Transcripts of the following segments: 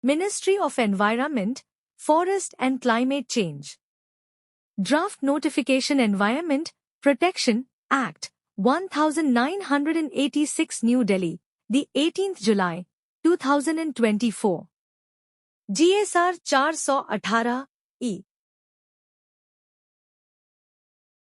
Ministry of Environment, Forest and Climate Change. Draft Notification Environment Protection Act, 1986 New Delhi, the 18th July, 2024. GSR 418E.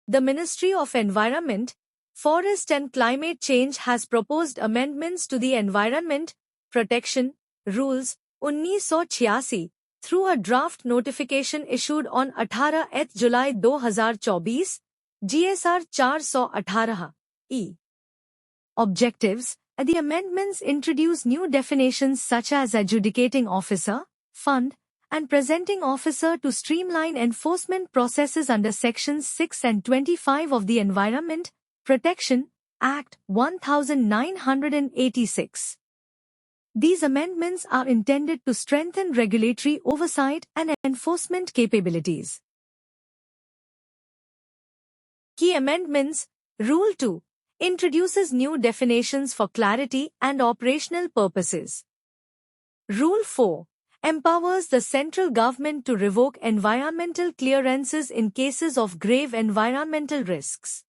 The Ministry of Environment, Forest and Climate Change has proposed amendments to the Environment Protection Rules 1986 through a draft notification issued on 18 July 2024, GSR 418E. Objectives: the amendments introduce new definitions such as adjudicating officer, fund, and presenting officer to streamline enforcement processes under Sections 6 and 25 of the Environment Protection Act 1986. These amendments are intended to strengthen regulatory oversight and enforcement capabilities. Key amendments. Rule 2 introduces new definitions for clarity and operational purposes. Rule 4 empowers the central government to revoke environmental clearances in cases of grave environmental risks.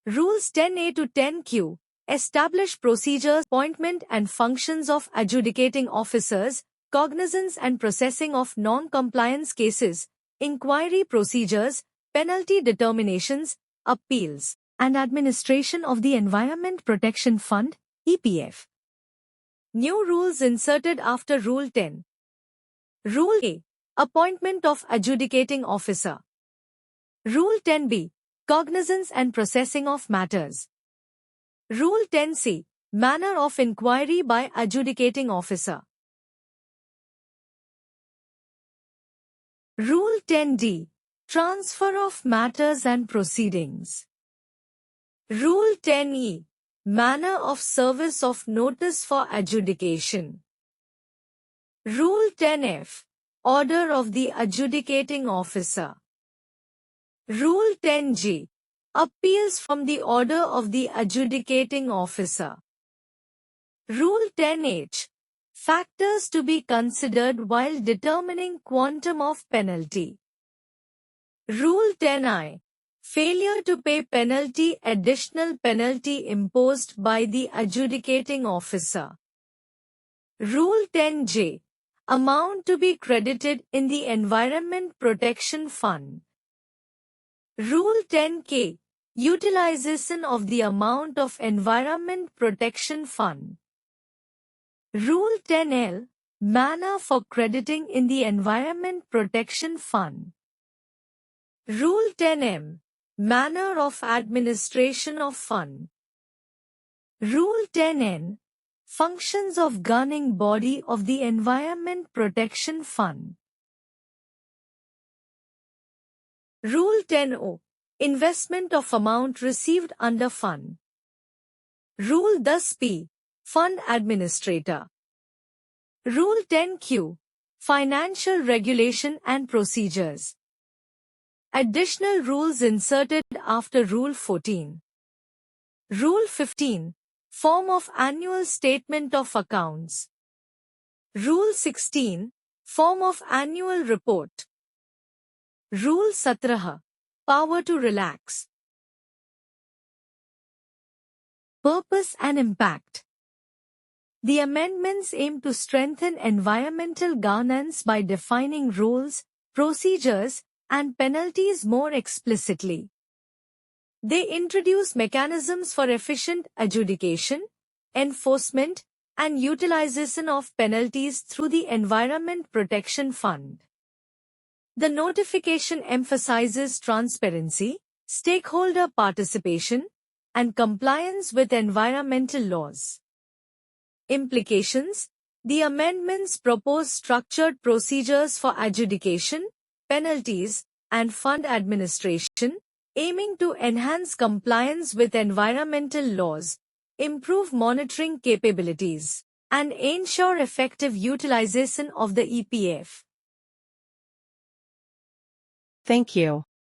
Rules 10A to 10Q establish procedures, appointment and functions of adjudicating officers, cognizance and processing of non-compliance cases, inquiry procedures, penalty determinations, appeals, and administration of the Environment Protection Fund, EPF. New rules inserted after Rule 10. Rule A. Appointment of adjudicating officer. Rule 10B. Cognizance and processing of matters. Rule 10C. Manner of inquiry by adjudicating officer. Rule 10D. Transfer of matters and proceedings. Rule 10E. Manner of service of notice for adjudication. Rule 10F. Order of the adjudicating officer. Rule 10G. Appeals from the order of the adjudicating officer. Rule 10H. Factors to be considered while determining quantum of penalty. Rule 10I. Failure to pay penalty, additional penalty imposed by the adjudicating officer. Rule 10J. Amount to be credited in the Environment Protection Fund. Rule 10K. Utilization of the amount of Environment Protection Fund. Rule 10L. Manner for crediting in the Environment Protection Fund. Rule 10M. Manner of administration of fund. Rule 10N. Functions of governing body of the Environment Protection Fund. Rule 10O. Investment of amount received under fund. Rule 10P. Fund Administrator. Rule 10Q. Financial Regulation and Procedures. Additional rules inserted after Rule 14. Rule 15. Form of Annual Statement of Accounts. Rule 16. Form of Annual Report. Rule 17. Power to relax. Purpose and impact. The amendments aim to strengthen environmental governance by defining rules, procedures, and penalties more explicitly. They introduce mechanisms for efficient adjudication, enforcement, and utilization of penalties through the Environment Protection Fund. The notification emphasizes transparency, stakeholder participation, and compliance with environmental laws. Implications: the amendments propose structured procedures for adjudication, penalties, and fund administration, aiming to enhance compliance with environmental laws, improve monitoring capabilities, and ensure effective utilization of the EPF. Thank you.